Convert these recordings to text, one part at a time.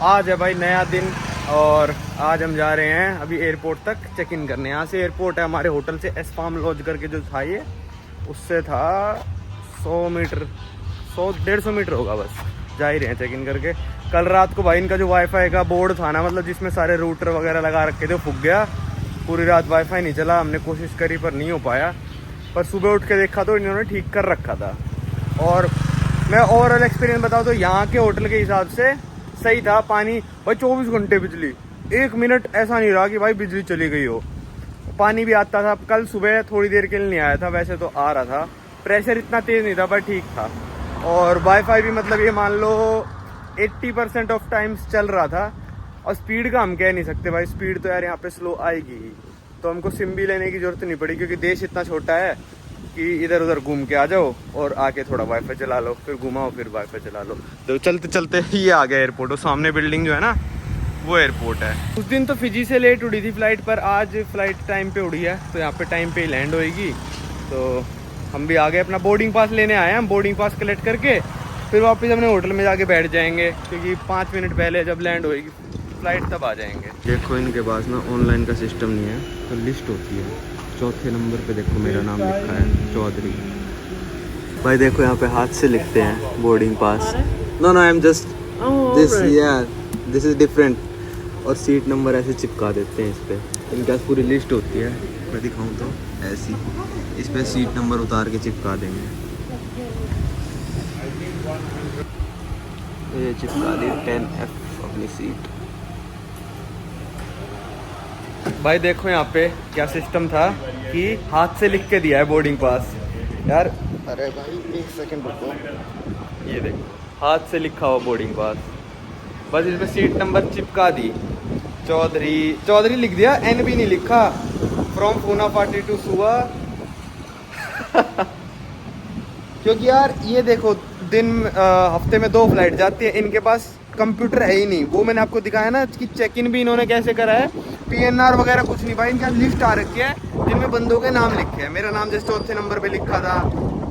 आज है भाई नया दिन और आज हम जा रहे हैं अभी एयरपोर्ट तक चेक इन करने। यहाँ से एयरपोर्ट है हमारे होटल से एस फार्म लॉज करके जो था ये, उससे था 100 मीटर 100-150 मीटर होगा, बस जा ही रहे हैं चेक इन करके। कल रात को भाई इनका जो वाईफाई का बोर्ड था ना, मतलब जिसमें सारे रूटर वगैरह लगा रखे थे, वो फूक गया। पूरी रात वाईफाई नहीं चला, हमने कोशिश करी पर नहीं हो पाया। पर सुबह उठ के देखा तो इन्होंने ठीक कर रखा था। और मैं ओवरऑल एक्सपीरियंस बताऊँ तो यहाँ के होटल के हिसाब से सही था। पानी भाई 24 घंटे बिजली, 1 मिनट ऐसा नहीं रहा कि भाई बिजली चली गई हो। पानी भी आता था। कल सुबह थोड़ी देर के लिए नहीं आया था, वैसे तो आ रहा था। प्रेशर इतना तेज़ नहीं था पर ठीक था। और वाईफाई भी मतलब ये मान लो 80% ऑफ टाइम्स चल रहा था। और स्पीड का हम कह नहीं सकते भाई, स्पीड तो यार यहाँ पे स्लो आएगी ही। तो हमको सिम भी लेने की जरूरत नहीं पड़ी, क्योंकि देश इतना छोटा है कि इधर उधर घूम के आ जाओ और आके थोड़ा वाईफाई चला लो, फिर घुमाओ, फिर वाईफाई चला लो। तो चलते चलते ये आ गया एयरपोर्ट। और सामने बिल्डिंग जो है ना, वो एयरपोर्ट है। उस दिन तो फिजी से लेट उड़ी थी फ्लाइट, पर आज फ्लाइट टाइम पे उड़ी है, तो यहाँ पे टाइम पे ही लैंड होएगी। तो हम भी आ गए, अपना बोर्डिंग पास लेने आए हैं। हम बोर्डिंग पास कलेक्ट करके फिर वापस अपने होटल में जाके बैठ जाएंगे, क्योंकि 5 मिनट पहले जब लैंड होएगी फ्लाइट तब आ जाएंगे। देखो इनके पास ना ऑनलाइन का सिस्टम नहीं है, तो लिस्ट होती है। चौथे नंबर पे देखो मेरा नाम लिखा है, चौधरी। भाई देखो यहाँ पे हाथ से लिखते हैं boarding pass. No I am just this is different. और सीट नंबर ऐसे चिपका देते हैं इस पे। इनके पास पूरी लिस्ट होती है, मैं दिखाऊँ तो ऐसी इस पे सीट नंबर उतार के चिपका देंगे। ये चिपका दी 10F अपनी सीट। भाई देखो यहाँ पे क्या सिस्टम था कि हाथ से लिख के दिया है बोर्डिंग पास यार। अरे भाई 1 सेकंड रुको, ये देखो हाथ से लिखा हुआ बोर्डिंग पास, बस इस पे सीट नंबर चिपका दी। चौधरी लिख दिया, एन भी नहीं लिखा। फ्रॉम पूना 42 सुआ। क्योंकि यार ये देखो हफ्ते में 2 फ्लाइट जाती है, इनके पास कंप्यूटर है ही नहीं। वो मैंने आपको दिखाया ना कि चेक इन भी इन्होंने कैसे करा है, PNR वगैरह कुछ नहीं भाई। इनका लिस्ट आ रखी है जिनमें बंदों के नाम लिखे हैं। मेरा नाम जैसे चौथे नंबर पे लिखा था,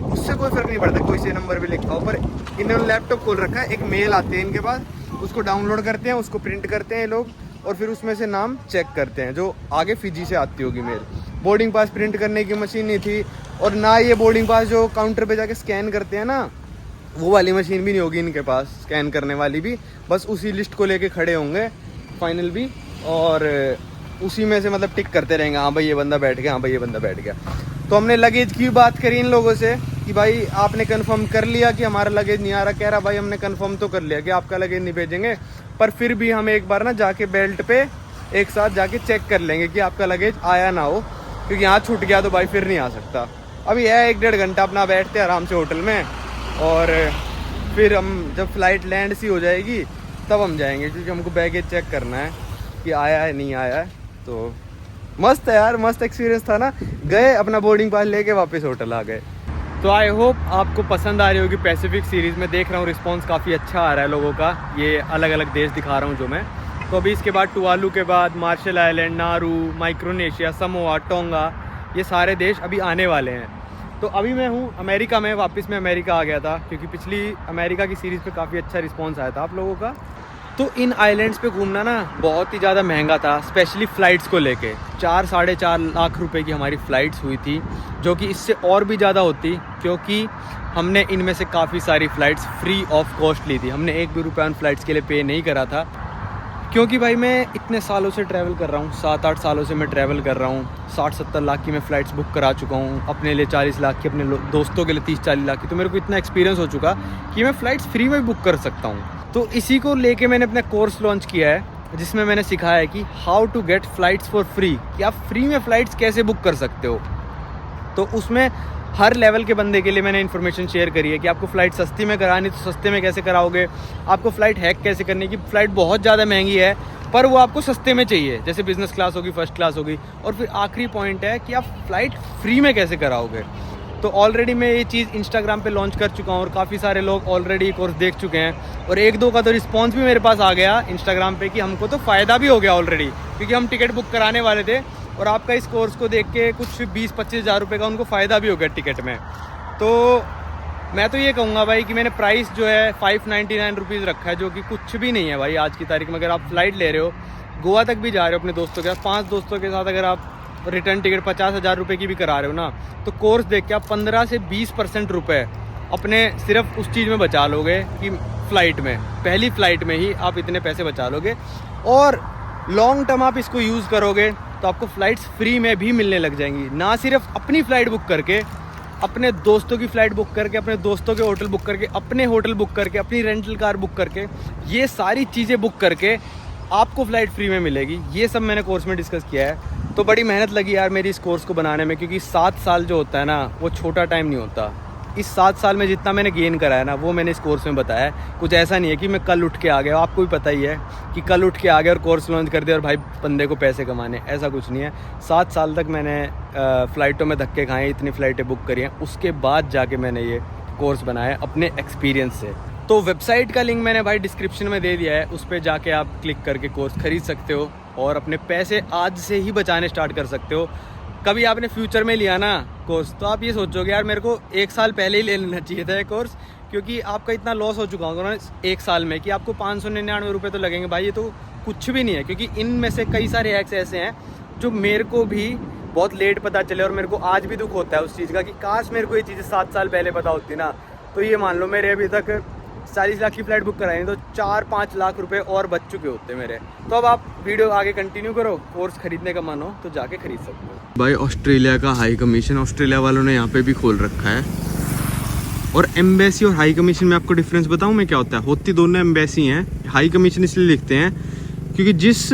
उससे कोई फर्क नहीं पड़ता कोई से नंबर पे लिखा हो। पर इन्होंने लैपटॉप खोल रखा है, एक मेल आती है इनके पास, उसको डाउनलोड करते हैं, उसको प्रिंट करते हैं लोग, और फिर उसमें से नाम चेक करते हैं, जो आगे फिजी से आती होगी मेल। बोर्डिंग पास प्रिंट करने की मशीन नहीं थी, और ना ये बोर्डिंग पास जो काउंटर पे जाके स्कैन करते हैं ना, वो वाली मशीन भी नहीं होगी इनके पास, स्कैन करने वाली भी। बस उसी लिस्ट को लेके खड़े होंगे फाइनल भी, और उसी में से मतलब टिक करते रहेंगे, हाँ भाई ये बंदा बैठ गया, हाँ भाई ये बंदा बैठ गया। तो हमने लगेज की बात करी इन लोगों से कि भाई आपने कंफर्म कर लिया कि हमारा लगेज नहीं आ रहा। कह रहा भाई हमने कंफर्म तो कर लिया कि आपका लगेज नहीं भेजेंगे, पर फिर भी हम एक बार ना जाके बेल्ट पे एक साथ जाके चेक कर लेंगे कि आपका लगेज आया ना हो, क्योंकि यहाँ छूट गया तो भाई फिर नहीं आ सकता। अभी है 1-1.5 घंटा अपना बैठते आराम से होटल में, और फिर हम जब फ्लाइट लैंड सी हो जाएगी तब हम जाएंगे, क्योंकि हमको बैगेज चेक करना है कि आया है नहीं आया है। तो मस्त है यार, मस्त एक्सपीरियंस था ना। गए अपना बोर्डिंग पास लेके वापस होटल आ गए। तो आई होप आपको पसंद आ रही होगी पैसिफिक सीरीज़ में। देख रहा हूँ रिस्पांस काफ़ी अच्छा आ रहा है लोगों का। ये अलग अलग देश दिखा रहा हूँ जो मैं। तो अभी इसके बाद टुवालू के बाद Marshall island, Nauru, Micronesia, Samoa, Tonga, ये सारे देश अभी आने वाले हैं। तो अभी मैं हूँ अमेरिका में, वापस मैं अमेरिका आ गया था, क्योंकि पिछली अमेरिका की सीरीज़ पे काफ़ी अच्छा रिस्पांस आया था आप लोगों का। तो इन आइलैंड्स पे घूमना ना बहुत ही ज़्यादा महंगा था, स्पेशली फ़्लाइट्स को लेके। 4-4.5 लाख रुपए की हमारी फ़्लाइट्स हुई थी, जो कि इससे और भी ज़्यादा होती, क्योंकि हमने इनमें से काफ़ी सारी फ़्लाइट्स फ्री ऑफ कॉस्ट ली थी। हमने 1 भी रुपया उन फ़्लाइट्स के लिए पे नहीं करा था, क्योंकि भाई मैं इतने सालों से ट्रैवल कर रहा हूँ, 7-8 सालों से मैं ट्रैवल कर रहा हूँ। 60-70 लाख की मैं फ़्लाइट्स बुक करा चुका हूँ, अपने लिए 40 लाख की, अपने दोस्तों के लिए 30-40 लाख की। तो मेरे को इतना एक्सपीरियंस हो चुका कि मैं फ़्लाइट्स फ्री में बुक कर सकता हूँ। तो इसी को लेके मैंने अपना कोर्स लॉन्च किया है, जिसमें मैंने सिखाया है कि how to get flights for free, कि आप फ्री में फ़्लाइट्स कैसे बुक कर सकते हो। तो उसमें हर लेवल के बंदे के लिए मैंने इन्फॉर्मेशन शेयर करी है कि आपको फ़्लाइट सस्ती में करानी तो सस्ते में कैसे कराओगे, आपको फ़्लाइट हैक कैसे करनी, कि फ़्लाइट बहुत ज़्यादा महंगी है पर वो आपको सस्ते में चाहिए, जैसे बिज़नेस क्लास होगी, फर्स्ट क्लास होगी। और फिर आखिरी पॉइंट है कि आप फ़्लाइट फ्री में कैसे कराओगे। तो ऑलरेडी मैं ये चीज़ इंस्टाग्राम पे लॉन्च कर चुका हूँ, और काफ़ी सारे लोग ऑलरेडी कोर्स देख चुके हैं, और 1-2 का तो रिस्पांस भी मेरे पास आ गया इंस्टाग्राम पे कि हमको तो फ़ायदा भी हो गया ऑलरेडी, क्योंकि हम टिकट बुक कराने वाले थे, और आपका इस कोर्स को देख के कुछ 20-25 हज़ार रुपये का उनको फ़ायदा भी हो गया टिकट में। तो मैं तो ये कहूँगा भाई कि मैंने प्राइस जो है 599 रुपीज़ रखा है, जो कि कुछ भी नहीं है भाई आज की तारीख में। अगर आप फ्लाइट ले रहे हो, गोवा तक भी जा रहे हो अपने दोस्तों के साथ, 5 दोस्तों के साथ, अगर आप रिटर्न टिकट 50,000 रुपये की भी करा रहे हो ना, तो कोर्स देख के आप 15 से 20% रुपये अपने सिर्फ उस चीज़ में बचा लोगे कि फ़्लाइट में, पहली फ़्लाइट में ही आप इतने पैसे बचा लोगे। और लॉन्ग टर्म आप इसको यूज़ करोगे तो आपको फ़्लाइट्स फ्री में भी मिलने लग जाएंगी। ना सिर्फ अपनी फ़्लाइट बुक करके, अपने दोस्तों की फ़्लाइट बुक करके, अपने दोस्तों के होटल बुक करके, अपने होटल बुक करके, अपनी रेंटल कार बुक करके, ये सारी चीज़ें बुक करके आपको फ़्लाइट फ्री में मिलेगी। ये सब मैंने कोर्स में डिस्कस किया है। तो बड़ी मेहनत लगी यार मेरी इस कोर्स को बनाने में, क्योंकि 7 साल जो होता है ना, वो छोटा टाइम नहीं होता। इस 7 साल में जितना मैंने गेन करा है ना, वो मैंने इस कोर्स में बताया है। कुछ ऐसा नहीं है कि मैं कल उठ के आ गया, आपको भी पता ही है कि कल उठ के आ गया और कोर्स लॉन्च कर दिया और भाई बंदे को पैसे कमाने, ऐसा कुछ नहीं है। 7 साल तक मैंने फ़्लाइटों में धक्के खाए, इतनी फ़्लाइटें बुक करी हैं, उसके बाद जाके मैंने ये कोर्स बनाया अपने एक्सपीरियंस से। तो वेबसाइट का लिंक मैंने भाई डिस्क्रिप्शन में दे दिया है, उस पर जाके आप क्लिक करके कोर्स ख़रीद सकते हो और अपने पैसे आज से ही बचाने स्टार्ट कर सकते हो। कभी आपने फ्यूचर में लिया ना कोर्स, तो आप ये सोचोगे यार मेरे को 1 साल पहले ही ले लेना चाहिए था ये कोर्स, क्योंकि आपका इतना लॉस हो चुका होगा ना 1 साल में कि आपको 599 रुपये तो लगेंगे। भाई ये तो कुछ भी नहीं है, क्योंकि इनमें से कई सारे हैक्स ऐसे हैं जो मेरे को भी बहुत लेट पता चले और मेरे को आज भी दुख होता है उस चीज़ का कि काश मेरे को ये चीज़ें 7 साल पहले पता होती ना। तो ये मान लो मेरे अभी तक 40 लाख की फ़्लाइट बुक कराई तो 4-5 लाख रुपए और बच चुके होते मेरे। तो अब आप वीडियो आगे कंटिन्यू करो, कोर्स खरीदने का मन हो तो जाके खरीद सकते हो। भाई ऑस्ट्रेलिया का हाई कमीशन, ऑस्ट्रेलिया वालों ने यहाँ पे भी खोल रखा है। और एम्बेसी और हाई कमीशन में आपको डिफरेंस बताऊँ मैं क्या होता है। होती दोनों एम्बेसी हैं, हाई कमीशन इसलिए लिखते हैं क्योंकि जिस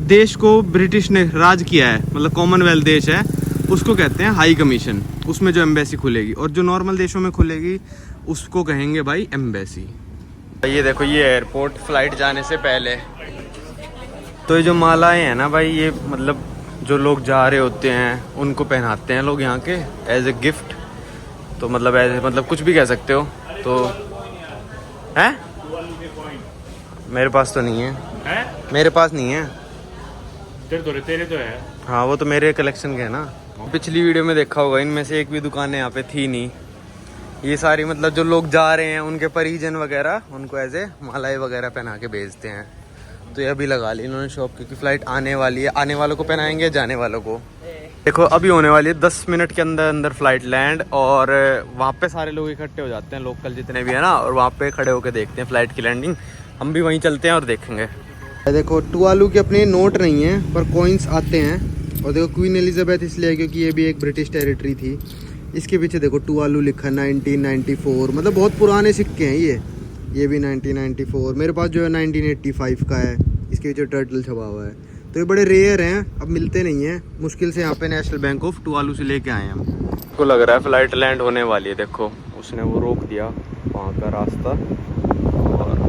देश को ब्रिटिश ने राज किया है, मतलब कॉमनवेल्थ देश है, उसको कहते हैं हाई कमीशन, उसमें जो एम्बेसी खुलेगी। और जो नॉर्मल देशों में खुलेगी उसको कहेंगे भाई एम्बेसी। ये देखो ये एयरपोर्ट, फ्लाइट जाने से पहले तो ये जो मालाएं हैं ना भाई, ये मतलब जो लोग जा रहे होते हैं उनको पहनाते हैं लोग यहाँ के एज ए गिफ्ट। तो मतलब एज मतलब कुछ भी कह सकते हो। तो है मेरे पास तो नहीं है, मेरे पास नहीं है। तेरे तो है। हाँ वो तो मेरे कलेक्शन के है ना। पिछली वीडियो में देखा होगा, इनमें से एक भी दुकानें यहाँ पे थी नहीं। ये सारी मतलब जो लोग जा रहे हैं उनके परिजन वगैरह उनको एज ए मालाएं वगैरह पहना के भेजते हैं। तो ये अभी लगा ली इन्होंने शॉप, क्योंकि फ़्लाइट आने वाली है, आने वालों को पहनाएंगे, जाने वालों को। देखो अभी होने वाली है 10 मिनट के अंदर अंदर फ़्लाइट लैंड, और वहाँ पे सारे लोग इकट्ठे हो जाते हैं, लोकल जितने भी है ना, और वहाँ पे खड़े होकर देखते हैं फ़्लाइट की लैंडिंग। हम भी वहीं चलते हैं और देखेंगे। देखो टुवालू के अपने नोट नहीं हैं पर कॉइन्स आते हैं। और देखो क्वीन एलिजाबेथ इसलिए क्योंकि ये भी एक ब्रिटिश टेरिटरी थी। इसके पीछे देखो टुवालू लिखा 1994, मतलब बहुत पुराने सिक्के हैं ये भी 1994। मेरे पास जो है 1985 का है, इसके पीछे टर्टल छपा हुआ है। तो ये बड़े रेयर हैं, अब मिलते नहीं हैं, मुश्किल से यहाँ पे नेशनल बैंक ऑफ टुवालू से लेके आए हैं हम। को लग रहा है फ़्लाइट लैंड होने वाली है। देखो उसने वो रोक दिया वहाँ का रास्ता, और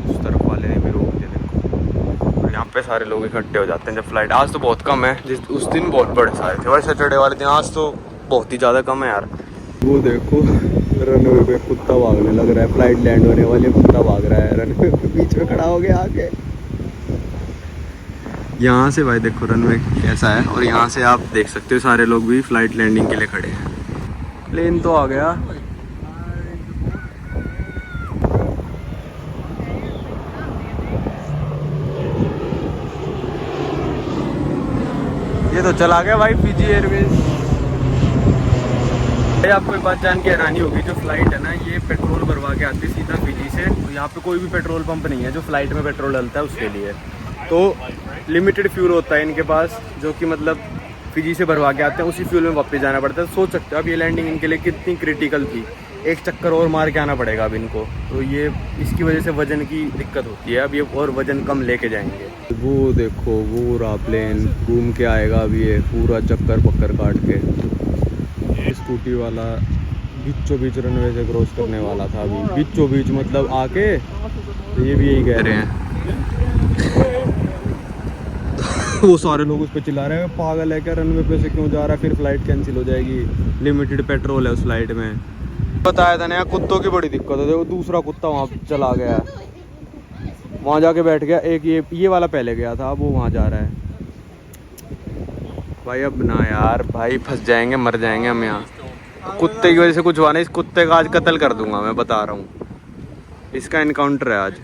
उस तरफ वाले ने भी रोक दिया। देखो और यहाँ पे सारे लोग इकट्ठे हो जाते हैं जब फ़्लाइट। आज तो बहुत कम है, उस दिन बहुत बड़े सारे थे भाई, सैटरडे वाले दिन। आज तो बहुत ही ज़्यादा कम है यार। वो देखो रनवे पे कुत्ता भागने लग रहा है, फ़्लाइट लैंड होने वाली, कुत्ता भाग रहा है रनवे पे, बीच में खड़ा हो गया आके। यहाँ से भाई देखो रनवे कैसा है, और यहाँ से आप देख सकते हो सारे लोग भी फ़्लाइट लैंडिंग के लिए खड़े हैं। प्लेन तो आ गया। ये तो चला गया भाई फिजी एयरवेज। आपको एक बात जान के हैरानी होगी, जो फ्लाइट है ना ये पेट्रोल भरवा के आती है सीधा फिजी से। तो यहाँ पे कोई भी पेट्रोल पंप नहीं है जो फ्लाइट में पेट्रोल डलता है उसके लिए। तो लिमिटेड फ्यूल होता है इनके पास, जो कि मतलब फिजी से भरवा के आते हैं, उसी फ्यूल में वापस जाना पड़ता है। सोच सकते हो अब ये लैंडिंग इनके लिए कितनी क्रिटिकल थी। एक चक्कर और मार के आना पड़ेगा अब इनको। तो ये इसकी वजह से वज़न की दिक्कत होती है। अब ये और वज़न कम लेके जाएंगे। वो देखो वो रहा प्लेन घूम के आएगा अब, ये पूरा चक्कर पक्कर काट के। स्कूटी वाला बीचों बीच रनवे से क्रॉस करने वाला था अभी, बीचों बीच मतलब आके। तो ये भी यही कह रहे हैं वो सारे लोग उस पर चिल्ला रहे हैं पागल है क्या, रनवे पे से क्यों जा रहा है, फिर फ्लाइट कैंसिल हो जाएगी, लिमिटेड पेट्रोल है उस फ्लाइट में। बताया था ना कुत्तों की बड़ी दिक्कत है। वो दूसरा कुत्ता वहाँ चला गया, वहाँ जाके बैठ गया। एक ये वाला पहले गया था, अब वो वहाँ जा रहा है। भाई अब ना यार भाई फंस जाएंगे, मर जाएंगे हम यहाँ। कुत्ते की वजह से कुछ हुआ नहीं, इस कुत्ते का आज कत्ल कर दूंगा मैं, बता रहा हूँ। इसका इनकाउंटर है आज।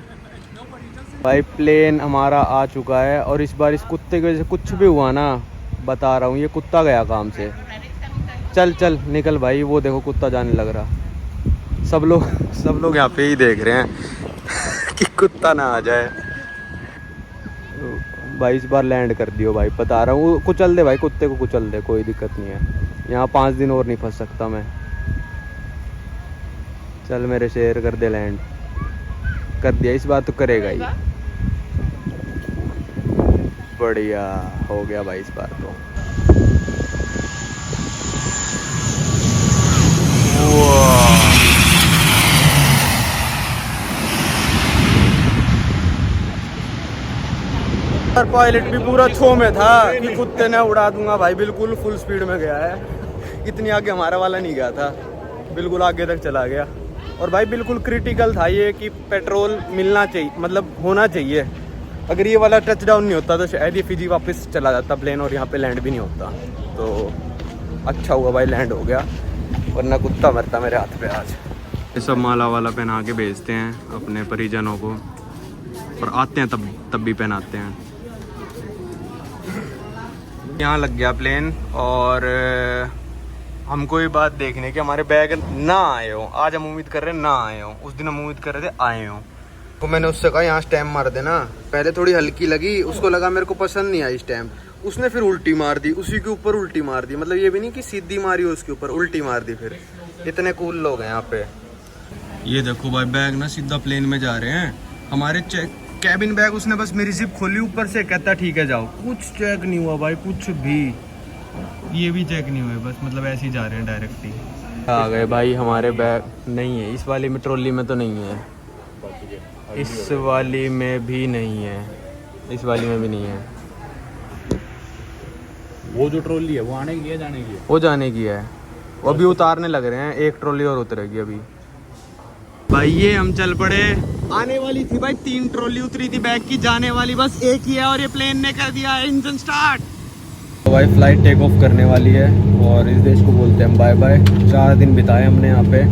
भाई प्लेन हमारा आ चुका है और इस बार इस कुत्ते की वजह से कुछ भी हुआ ना, बता रहा हूँ, ये कुत्ता गया काम से। चल चल निकल भाई, वो देखो कुत्ता जाने लग रहा। सब लोग यहाँ पे ही देख रहे हैं कि कुत्ता ना आ जाए। भाई इस बार लैंड कर दियो भाई, बता रहा हूँ, कुचल दे भाई, कुत्ते को कुचल दे, कोई दिक्कत नहीं है। यहाँ 5 दिन और नहीं फंस सकता मैं। चल मेरे शेर कर दे लैंड। कर दिया, इस बार तो करेगा ही। बढ़िया हो गया भाई इस बार तो। पायलट भी पूरा छो में था कि कुत्ते ने उड़ा दूंगा भाई, बिल्कुल फुल स्पीड में गया है। इतनी आगे हमारा वाला नहीं गया था, बिल्कुल आगे तक चला गया। और भाई बिल्कुल क्रिटिकल था ये कि पेट्रोल मिलना चाहिए, मतलब होना चाहिए। अगर ये वाला टच डाउन नहीं होता तो शायद ये फिजी वापस चला जाता प्लेन और यहाँ पे लैंड भी नहीं होता। तो अच्छा हुआ भाई लैंड हो गया, वरना कुत्ता मरता मेरे हाथ पे आज। ये सब माला वाला पहना के भेजते हैं अपने परिजनों को, और आते हैं तब भी पहनाते हैं। यहाँ लग गया प्लेन और हमको ये बात देखने कि हमारे बैग ना आए हो। आज हम उम्मीद कर रहे हैं ना आए हो, उस दिन हम उम्मीद कर रहे थे आए हो। तो मैंने उससे कहा यहाँ स्टैम्प मार देना। पहले थोड़ी हल्की लगी, उसको लगा मेरे को पसंद नहीं आई स्टैम्प, उसने फिर उल्टी मार दी, उसी के ऊपर उल्टी मार दी। मतलब ये भी नहीं कि सीधी मारी हो, उसके ऊपर उल्टी मार दी। फिर इतने कूल लोग हैं यहाँ पे। ये देखो भाई बैग ना सीधा प्लेन में जा रहे हैं हमारे। चेक कैबिन बैग उसने बस मेरी जिप खोली ऊपर से, कहता ठीक है जाओ। कुछ चेक नहीं हुआ भाई, कुछ भी, ये भी चेक नहीं हुए, बस मतलब ऐसे ही जा रहे हैं डायरेक्टली। आ गए भाई हमारे बैग। नहीं है इस वाली में, ट्रॉली में तो नहीं है, इस वाली में भी नहीं है, इस वाली में भी नहीं है। वो जो ट्रॉली है वो आने की है, जाने की है? वो जाने की है, वो अभी उतारने लग रहे हैं। एक ट्रॉली और उतरेगी अभी। भाई ये हम चल पड़े। आने वाली थी भाई 3 ट्रॉली उतरी थी बैग की, जाने वाली बस एक ही है और ये प्लेन ने कर दिया है इंजन स्टार्ट। तो भाई फ्लाइट टेक ऑफ करने वाली है और इस देश को बोलते हैं बाय बाय। 4 दिन बिताए हमने यहाँ पे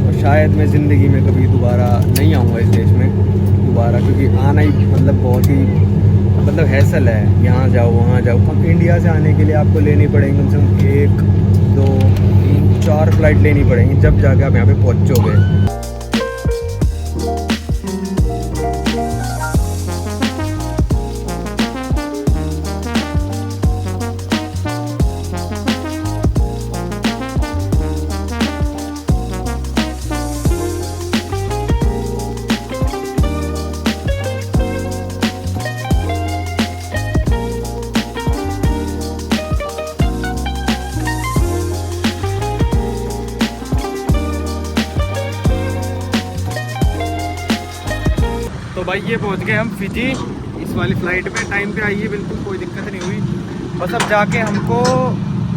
और शायद मैं ज़िंदगी में कभी दोबारा नहीं आऊँगा इस देश में दोबारा, क्योंकि आना ही मतलब बहुत ही मतलब हैसल है। यहाँ जाओ वहाँ जाओ। हम इंडिया से आने के लिए आपको लेनी पड़ेंगी कम से कम 1, 2, 3, 4 फ्लाइट लेनी पड़ेंगी, जब जाके आप यहाँ पे पहुँचोगे। तो भाई ये पहुंच गए हम फिजी। इस वाली फ़्लाइट में टाइम पे आई है, बिल्कुल कोई दिक्कत नहीं हुई। बस अब जाके हमको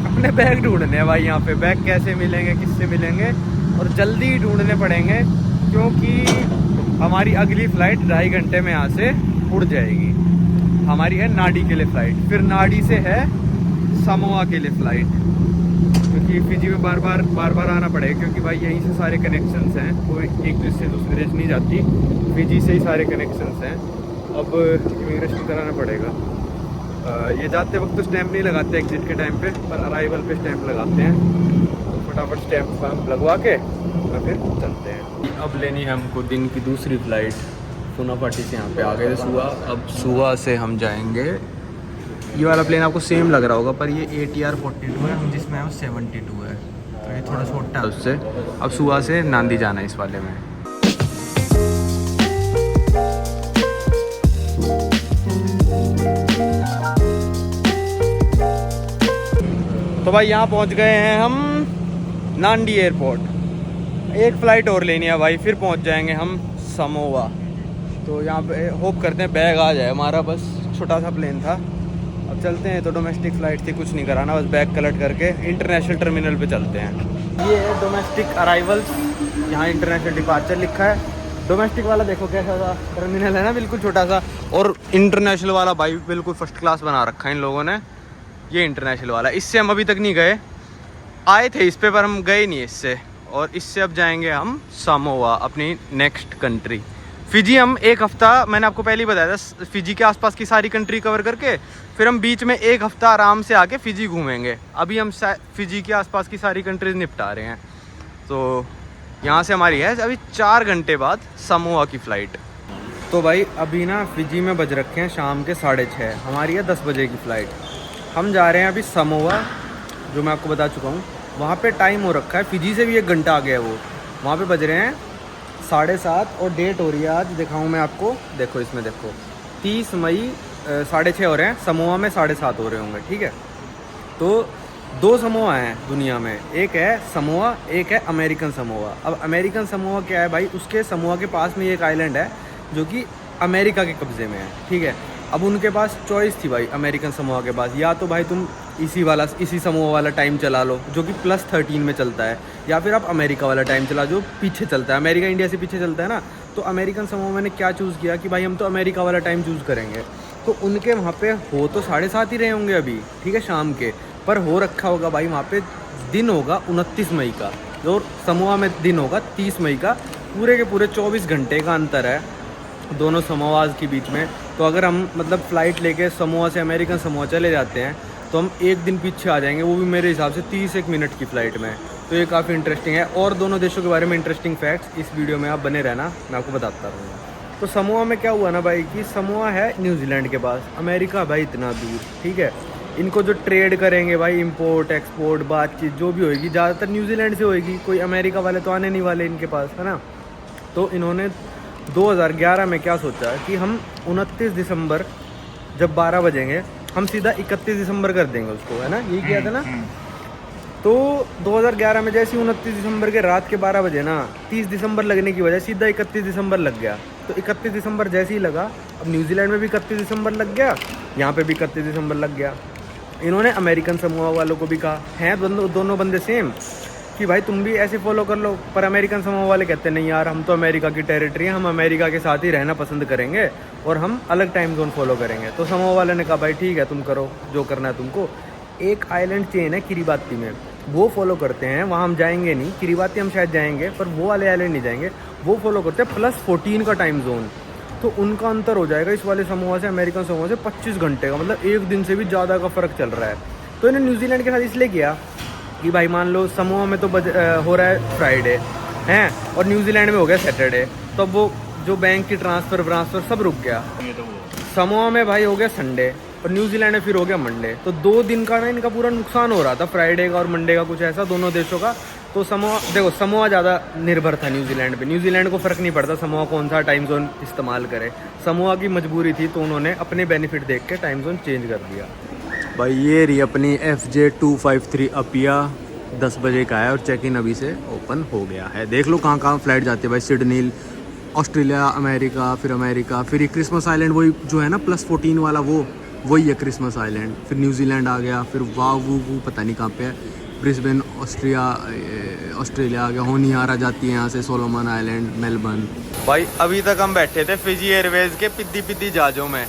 अपने बैग ढूंढने हैं भाई। यहाँ पे बैग कैसे मिलेंगे, किससे मिलेंगे, और जल्दी ढूंढने पड़ेंगे क्योंकि हमारी अगली फ़्लाइट 2.5 घंटे में यहाँ से उड़ जाएगी। हमारी है नाडी के लिए फ़्लाइट, फिर नाडी से है समोआ के लिए फ़्लाइट, क्योंकि फिजी में बार बार आना पड़ेगा क्योंकि भाई यहीं से सारे कनेक्शंस हैं, कोई एक देश से दूसरे देश नहीं जाती, फिजी से ही सारे कनेक्शंस हैं। अब इमिग्रेशन कराना पड़ेगा। ये जाते वक्त तो स्टैंप नहीं लगाते एग्जिट के टाइम पे, पर अराइवल पे स्टैंप लगाते हैं। तो फटाफट स्टैंप हम लगवा के और फिर चलते हैं। अब लेनी है हमको दिन की दूसरी फ़्लाइट। फुनाफाटी से यहाँ पे आ गए थे सुबह। अब सुबह से हम जाएंगे। ये वाला प्लेन आपको सेम लग रहा होगा पर ये ATR 42 है, हम जिसमें है वो 72 है, तो ये थोड़ा छोटा है उससे। अब सुबह से नांदी जाना है इस वाले में। तो भाई यहाँ पहुँच गए हैं हम नांदी एयरपोर्ट। एक फ़्लाइट और लेनी है भाई, फिर पहुँच जाएंगे हम समोआ। तो यहाँ पे होप करते हैं बैग आ जाए हमारा। बस छोटा सा प्लेन था, अब चलते हैं। तो डोमेस्टिक फ़्लाइट थी, कुछ नहीं कराना, बस बैग कलेक्ट करके इंटरनेशनल टर्मिनल पे चलते हैं। ये है डोमेस्टिक अराइवल्स, यहाँ इंटरनेशनल डिपार्चर लिखा है। डोमेस्टिक वाला देखो कैसा सा टर्मिनल है ना, बिल्कुल छोटा सा, और इंटरनेशनल वाला भाई बिल्कुल फर्स्ट क्लास बना रखा है इन लोगों ने। ये इंटरनेशनल वाला, इससे हम अभी तक नहीं गए। आए थे इस पे पर हम गए नहीं इससे, और इससे अब जाएंगे हम सामोआ, अपनी नेक्स्ट कंट्री। फिजी हम एक हफ़्ता, मैंने आपको पहले ही बताया था, फिजी के आसपास की सारी कंट्री कवर करके फिर हम बीच में एक हफ़्ता आराम से आके फिजी घूमेंगे। अभी हम फिजी के आसपास की सारी कंट्रीज निपटा रहे हैं। तो यहाँ से हमारी है अभी 4 घंटे बाद सामोआ की फ़्लाइट। तो भाई अभी ना फिजी में बज रखे हैं शाम के 6:30, हमारी है 10 बजे की फ़्लाइट। हम जा रहे हैं अभी सामोआ, जो मैं आपको बता चुका हूँ। वहाँ पे टाइम हो रखा है, फिजी से भी 1 घंटा आ गया है वो। वहाँ पे बज रहे हैं 7:30 और डेट हो रही है आज, दिखाऊँ मैं आपको, देखो इसमें देखो 30 मई 6:30 हो रहे हैं। समोआ में 7:30 हो रहे होंगे, ठीक है। तो 2 समोआ हैं दुनिया में, एक है समोआ, एक है अमेरिकन समोआ। अब अमेरिकन समोआ क्या है भाई, उसके समोआ के पास में एक आइलैंड है जो कि अमेरिका के कब्ज़े में है, ठीक है। अब उनके पास चॉइस थी भाई अमेरिकन समोआ के पास, या तो भाई तुम इसी समोआ वाला टाइम चला लो जो कि +13 में चलता है, या फिर आप अमेरिका वाला टाइम चला जो पीछे चलता है, अमेरिका इंडिया से पीछे चलता है ना। तो अमेरिकन समोआ मैंने क्या चूज़ किया कि भाई हम तो अमेरिका वाला टाइम चूज़ करेंगे। तो उनके वहाँ पे हो तो 7:30 ही रहे होंगे अभी, ठीक है, शाम के, पर हो रखा होगा भाई वहाँ पे दिन होगा 29 मई का, और समोआ में दिन होगा 30 मई का। पूरे के पूरे 24 घंटे का अंतर है दोनों समोआज के बीच में। तो अगर हम मतलब फ़्लाइट लेके समोआ से अमेरिकन समोआ चले जाते हैं तो हम 1 दिन पीछे आ जाएंगे, वो भी मेरे हिसाब से 31 मिनट की फ़्लाइट में। तो ये काफ़ी इंटरेस्टिंग है, और दोनों देशों के बारे में इंटरेस्टिंग फैक्ट्स इस वीडियो में आप बने रहना, मैं आपको बताता रहूँगा। तो समोआ में क्या हुआ ना भाई कि समोआ है न्यूजीलैंड के पास, अमेरिका भाई इतना दूर, ठीक है। इनको जो ट्रेड करेंगे भाई, इंपोर्ट एक्सपोर्ट बातचीत जो भी होएगी ज़्यादातर न्यूजीलैंड से होएगी, कोई अमेरिका वाले तो आने नहीं वाले इनके पास, है ना। तो इन्होंने 2011 में क्या सोचा कि हम 29 दिसंबर जब 12 बजेंगे हम सीधा 31 दिसंबर कर देंगे उसको, है ना, यही किया था ना। तो 2011 में जैसे 29 दिसंबर के रात के 12 बजे ना, 30 दिसंबर लगने की वजह सीधा 31 दिसंबर लग गया। तो 31 दिसंबर जैसे ही लगा, अब न्यूजीलैंड में भी 31 दिसंबर लग गया, यहाँ पे भी 31 दिसंबर लग गया। इन्होंने अमेरिकन समूह वालों को भी कहा, हैं दोनों बंदे सेम, कि भाई तुम भी ऐसे फॉलो कर लो। पर अमेरिकन समूह वाले कहते नहीं यार, हम तो अमेरिका की टेरिटरी हैं, हम अमेरिका के साथ ही रहना पसंद करेंगे और हम अलग टाइम जोन फॉलो करेंगे। तो समूह वाले ने कहा भाई ठीक है, तुम करो जो करना है तुमको। एक आइलैंड चेन है किरिबाती में, वो फॉलो करते हैं, वहाँ हम जाएंगे नहीं। किरिबाती हम शायद जाएंगे पर वो वाले आइलैंड नहीं जाएंगे, वो फॉलो करते हैं +14 का टाइम जोन। तो उनका अंतर हो जाएगा इस वाले समूह से, अमेरिकन समूह से 25 घंटे का, मतलब 1 दिन से भी ज़्यादा का फ़र्क चल रहा है। तो इन्हें न्यूजीलैंड के साथ इसलिए किया कि भाई मान लो समूह में तो हो रहा है फ्राइडे हैं और न्यूजीलैंड में हो गया सैटरडे, तो वो जो बैंक की ट्रांसफ़र सब रुक गया। समूह में भाई हो गया संडे और न्यूजीलैंड में फिर हो गया मंडे। तो 2 दिन का ना इनका पूरा नुकसान हो रहा था, फ्राइडे का और मंडे का, कुछ ऐसा दोनों देशों का। तो समूह देखो, समूह ज़्यादा निर्भर था न्यूजीलैंड पे, न्यूजीलैंड को फ़र्क नहीं पड़ता समूह कौन सा टाइम जोन इस्तेमाल करे, समूह की मजबूरी थी, तो उन्होंने अपने बेनिफिट देख के टाइम जोन चेंज कर दिया। भाई ये रही अपनी FJ253 अपिया, 10 बजे का है और चेक इन अभी से ओपन हो गया है। देख लो कहाँ कहाँ फ़्लाइट जाती है भाई, सिडनी, ऑस्ट्रेलिया, अमेरिका, फिर ये क्रिसमस आइलैंड वही जो है ना +14 वाला, वही है क्रिसमस आइलैंड। फिर न्यूजीलैंड आ गया, फिर वो पता नहीं कहाँ पे है, ब्रिस्बेन ऑस्ट्रेलिया आ गया, होनियारा जाती है यहाँ से, सोलोमन आइलैंड, मेलबर्न। भाई अभी तक हम बैठे थे फिजी एयरवेज़ के पिद्दी जहाज़ों में।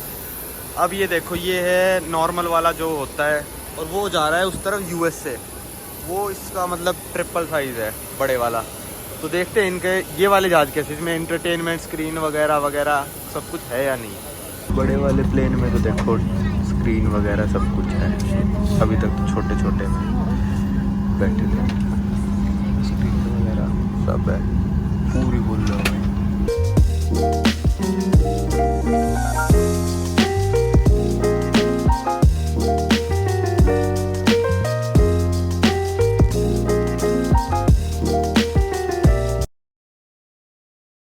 अब ये देखो, ये है नॉर्मल वाला जो होता है और वो जा रहा है उस तरफ US से, वो इसका मतलब ट्रिपल साइज़ है बड़े वाला। तो देखते हैं इनके ये वाले जहाज़ कैसे, इसमें इंटरटेनमेंट स्क्रीन वगैरह सब कुछ है या नहीं। बड़े वाले प्लेन में तो देखो स्क्रीन वगैरह सब कुछ है, अभी तक तो छोटे छोटे बैठे थे, स्क्रीन वगैरह सब है, पूरी बोल रहा हूँ।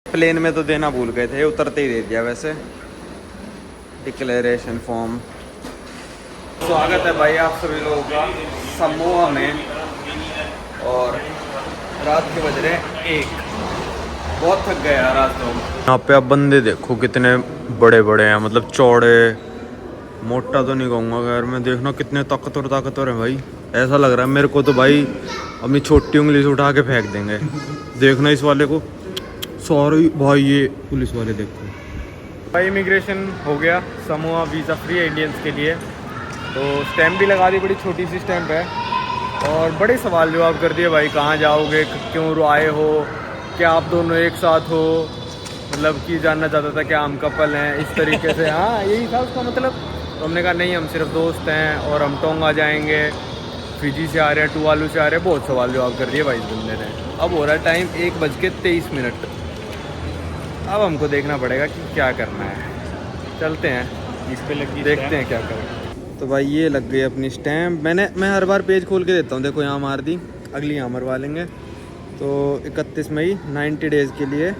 प्लेन में तो देना भूल गए थे, उतरते ही दे दिया वैसे, डिक्लेरेशन फॉर्म। स्वागत है भाई आप सभी लोगों का समोआ में, और रात के बज रहे हैं 1। बहुत थक गए यार आज तो। यहाँ पे आप बंदे देखो कितने बड़े बड़े हैं, मतलब चौड़े, मोटा तो नहीं कहूँगा यार मैं, देखना कितने ताकतवर हैं भाई। ऐसा लग रहा है मेरे को तो भाई अपनी छोटी उंगली से उठा के फेंक देंगे। देखना इस वाले को, सॉरी भाई, ये पुलिस वाले देखो भाई। इमिग्रेशन हो गया, समोआ वीज़ा फ्री है इंडियंस के लिए, तो स्टैम्प भी लगा दी, बड़ी छोटी सी स्टैम्प है। और बड़े सवाल जवाब कर दिए भाई, कहाँ जाओगे, क्यों आए हो, क्या आप दोनों एक साथ हो, मतलब कि जानना चाहता था क्या हम कपल हैं, इस तरीके से। हाँ यही था उसका मतलब। तो हमने कहा नहीं, हम सिर्फ दोस्त हैं और हम टोंगा जाएंगे, फिजी से आ रहे हैं, टुवालू से आ रहे हैं। बहुत सवाल जवाब कर दिए भाई इस बंदे ने। अब हो रहा है टाइम 1:23। अब हमको देखना पड़ेगा कि क्या करना है। चलते हैं, इस पे लगी देखते हैं क्या करें। तो भाई ये लग गई अपनी स्टैम्प। मैं हर बार पेज खोल के देता हूँ, देखो यहाँ मार दी, अगली यहाँ मरवा लेंगे। तो 31 मई 90 डेज़ के लिए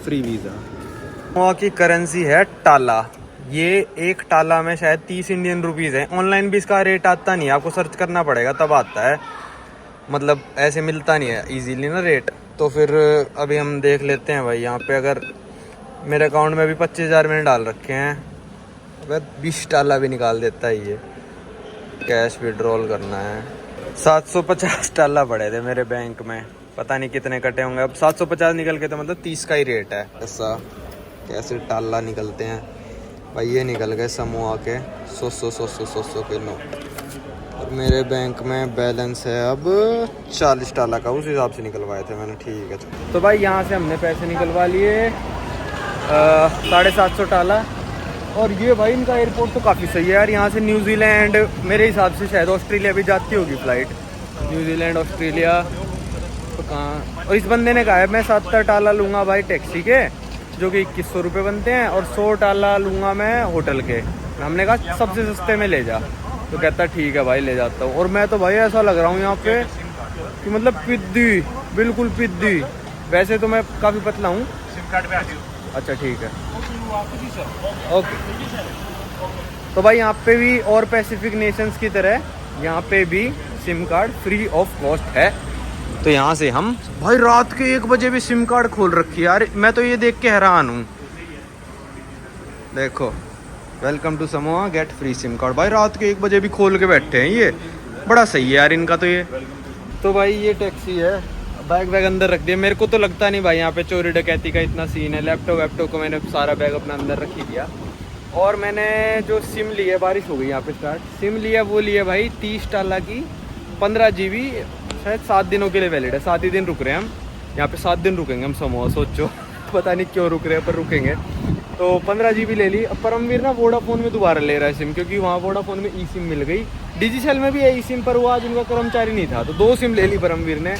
फ्री वीज़ा। वहाँ की करेंसी है टाला। ये एक टाला में शायद 30 इंडियन रुपीज़ है। ऑनलाइन भी इसका रेट आता नहीं है, आपको सर्च करना पड़ेगा तब आता है, मतलब ऐसे मिलता नहीं है इजीली ना रेट। तो फिर अभी हम देख लेते हैं भाई यहाँ पे। अगर मेरे अकाउंट में भी 25,000 मैंने डाल रखे हैं, अगर 20 टाला भी निकाल देता है ये। कैश विड्रॉल करना है। 750 टाला पड़े थे मेरे बैंक में, पता नहीं कितने कटे होंगे। अब 750 निकल के तो मतलब 30 का ही रेट है। ऐसा कैसे टाला निकलते हैं भाई। ये निकल गए समूह के 100 के नोट, और मेरे बैंक में बैलेंस है अब 40 टाला का, उस हिसाब से निकलवाए थे मैंने। ठीक है तो भाई यहाँ से हमने पैसे निकलवा लिए 750 टाला। और ये भाई इनका एयरपोर्ट तो काफ़ी सही है यार। यहाँ से न्यूजीलैंड, मेरे हिसाब से शायद ऑस्ट्रेलिया भी जाती होगी फ़्लाइट। न्यूजीलैंड ऑस्ट्रेलिया तो कहाँ। और इस बंदे ने कहा है मैं 70 टाला लूँगा भाई टैक्सी के, जो कि 2100 रुपये बनते हैं, और 100 टाला लूँगा मैं होटल के। हमने कहा सबसे सस्ते में ले जा, तो कहता ठीक है भाई ले जाता हूँ। और मैं तो भाई ऐसा लग रहा हूँ यहाँ पे कि मतलब पिद्दी, बिल्कुल पिद्दी। वैसे तो मैं काफ़ी पतला हूँ। अच्छा ठीक है, ओके। तो भाई यहाँ पे भी और पैसिफिक नेशंस की तरह यहाँ पे भी SIM card free of cost है। तो यहाँ से हम भाई रात के 1 बजे भी सिम कार्ड खोल रखी है यार। मैं तो ये देख के हैरान हूँ। देखो, welcome to Samoa, get free SIM card. भाई रात के 1 बजे भी खोल के बैठे हैं, ये बड़ा सही है यार इनका तो ये। तो भाई ये टैक्सी है, बैग अंदर रख दिया। मेरे को तो लगता नहीं भाई यहाँ पे चोरी डकैती का इतना सीन है। लैपटॉप को मैंने सारा बैग अपना अंदर रख ही दिया। और मैंने जो सिम ली है, बारिश हो गई यहाँ पे स्टार्ट, सिम लिया वो लिया भाई 30 टाला की 15 GB, शायद 7 दिनों के लिए वैलिड है। 7 ही दिन रुक रहे हैं हम यहाँ पे, 7 दिन रुकेंगे हम समोआ। सोचो पता नहीं क्यों रुक रहे हैं, पर रुकेंगे। तो 15 GB ले ली। अब परमवीर ना वोडाफोन में दोबारा ले रहा है सिम, क्योंकि वहाँ वोडाफोन में ई सिम मिल गई। डिजिटल में भी है ई सिम, पर वो आज उनका कर्मचारी नहीं था, तो 2 सिम ले ली परमवीर ने।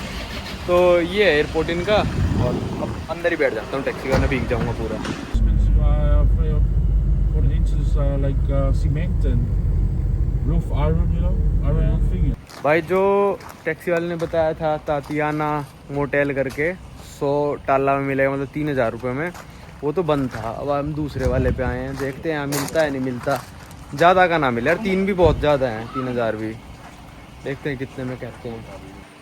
तो ये है एयरपोर्ट इनका। और अब अंदर ही बैठ जाता हूँ टैक्सी का, मैं भीग जाऊँगा पूरा। भाई जो टैक्सी वाले ने बताया था तातियाना मोटेल करके 100 टाला में मिलेगा, मतलब 3000 रुपये में, वो तो बंद था। अब हम दूसरे वाले पे आए हैं, देखते हैं यहाँ मिलता है नहीं मिलता। ज़्यादा का ना मिले यार, 3 भी बहुत ज़्यादा हैं, 3000 भी। देखते हैं कितने में कहते हैं।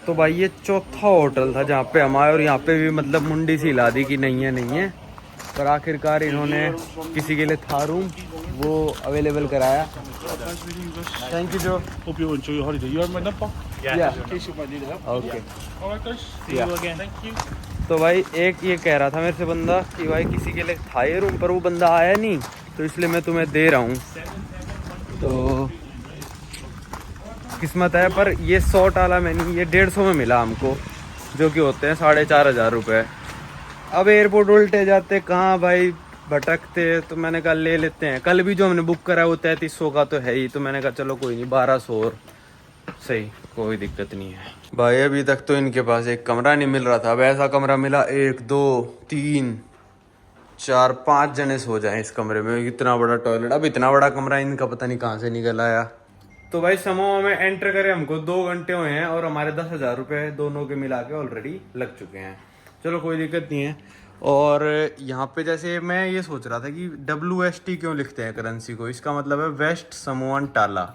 तो भाई ये चौथा होटल था जहाँ पे हम आए, और यहाँ पे भी मतलब मुंडी सी हिला दी कि नहीं है। पर आखिरकार इन्होंने किसी के लिए था रूम, वो अवेलेबल कराया। थैंक यू जो। Hope you enjoy your holiday. You have my number? Yeah. In case you might need help. Okay. Alright guys. See Yeah. you again. Thank you. तो भाई एक ये कह रहा था मेरे से बंदा कि भाई किसी के लिए था ये रूम, पर वो बंदा आया नहीं, तो इसलिए मैं तुम्हें दे रहा हूँ। तो किस्मत है। पर ये 100 टाला में नहीं, ये 150 में मिला हमको, जो कि होते हैं 4500 रुपये। अब एयरपोर्ट उल्टे जाते कहाँ भाई, भटकते। तो मैंने कहा ले लेते हैं। कल भी जो हमने बुक करा है वो 3300 का तो है ही, तो मैंने कहा चलो कोई नहीं, 1200 और सही, कोई दिक्कत नहीं है। भाई अभी तक तो इनके पास एक कमरा नहीं मिल रहा था। अब ऐसा कमरा मिला, 1 2 3 4 5 जने सो जाएं इस कमरे में। इतना बड़ा टॉयलेट, अब इतना बड़ा कमरा इनका पता नहीं कहाँ से निकल आया। तो भाई समोआ में एंटर करे हमको 2 घंटे हुए हैं, और हमारे 10,000 रुपये दोनों के मिला के ऑलरेडी लग चुके हैं। चलो कोई दिक्कत नहीं है। और यहाँ पे जैसे मैं ये सोच रहा था कि WST क्यों लिखते हैं करेंसी को, इसका मतलब है वेस्ट समोअन टाला।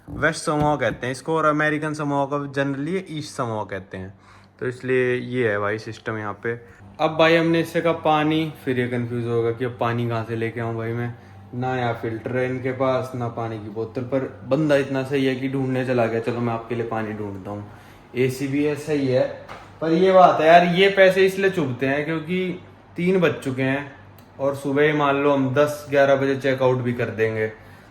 वेस्ट समोआ कहते हैं इसको, और अमेरिकन समोआ को जनरली ईस्ट समोआ कहते हैं। तो इसलिए ये है भाई सिस्टम यहाँ पे। अब भाई हमने इससे कहा पानी, फिर ये कंफ्यूज होगा कि अब पानी कहाँ से लेके आऊँ भाई मैं। ना यहाँ फिल्टर है इनके पास, ना पानी की बोतल। पर बंदा इतना सही है कि ढूंढने चला गया, चलो मैं आपके लिए पानी ढूंढता हूँ। AC भी है, सही है। पर ये बात है यार, ये पैसे इसलिए चुभते हैं क्योंकि 3 बज चुके हैं, और सुबह ही मान लो हम 10-11 बजे चेकआउट भी कर देंगे,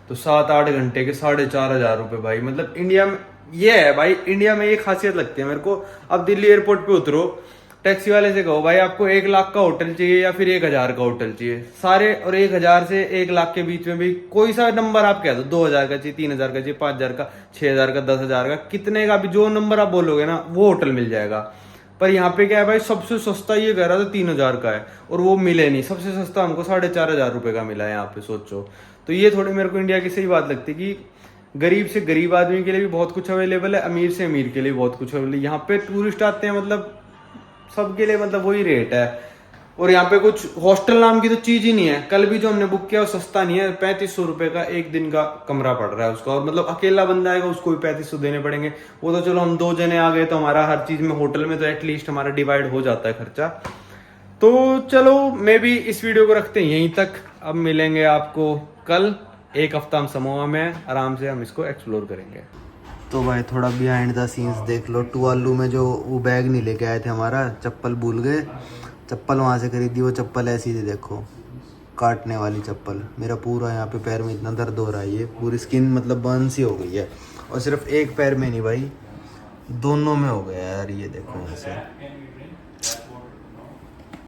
तो 7-8 घंटे के 4500 रुपये भाई। मतलब इंडिया में ये है भाई इंडिया में, ये खासियत लगती है मेरे को। अब दिल्ली एयरपोर्ट पे उतरो, टैक्सी वाले से कहो भाई आपको 1 लाख का होटल चाहिए या फिर 1 हजार का होटल चाहिए, सारे और 1 हजार से 1 लाख के बीच में भी कोई सा नंबर आप कह दो, 2 हजार का चाहिए, 3 हजार का चाहिए, 5 हजार का, 6 हजार का, 10 हजार का, कितने का भी जो नंबर आप बोलोगे ना वो होटल मिल जाएगा। पर यहाँ पे क्या है भाई, सबसे सस्ता ये कह रहा था 3 हजार का है और वो मिले नहीं, सबसे सस्ता हमको 4,500 का मिला है यहाँ पे, सोचो। तो ये थोड़ी मेरे को इंडिया की सही बात लगती है कि गरीब से गरीब आदमी के लिए भी बहुत कुछ अवेलेबल है, अमीर से अमीर के लिए बहुत कुछ अवेलेबल है। यहाँ पे टूरिस्ट आते हैं, मतलब सबके लिए मतलब वही रेट है। और यहाँ पे कुछ हॉस्टल नाम की तो चीज ही नहीं है। कल भी जो हमने बुक किया वो सस्ता नहीं है, 3500 रुपए का एक दिन का कमरा पड़ रहा है उसका। और मतलब अकेला बंदा आएगा उसको भी 3500 देने पड़ेंगे। वो तो चलो हम 2 जने आ गए तो हमारा हर चीज में होटल में तो एटलीस्ट हमारा डिवाइड हो जाता है खर्चा। तो चलो मे भी इस वीडियो को रखते हैं यहीं तक। अब मिलेंगे आपको कल, एक हफ्ता हम समोआ में आराम से हम इसको एक्सप्लोर करेंगे। तो भाई थोड़ा बिहाइंड द सीन्स देख लो। टुवालू में जो वो बैग नहीं लेके आए थे हमारा, चप्पल भूल गए, चप्पल वहाँ से खरीदी। वो चप्पल ऐसी थी देखो, काटने वाली चप्पल। मेरा पूरा यहाँ पे पैर में इतना दर्द हो रहा है, ये पूरी स्किन मतलब बर्न सी हो गई है। और सिर्फ एक पैर में नहीं भाई, दोनों में हो गया यार, ये देखो यहाँ से।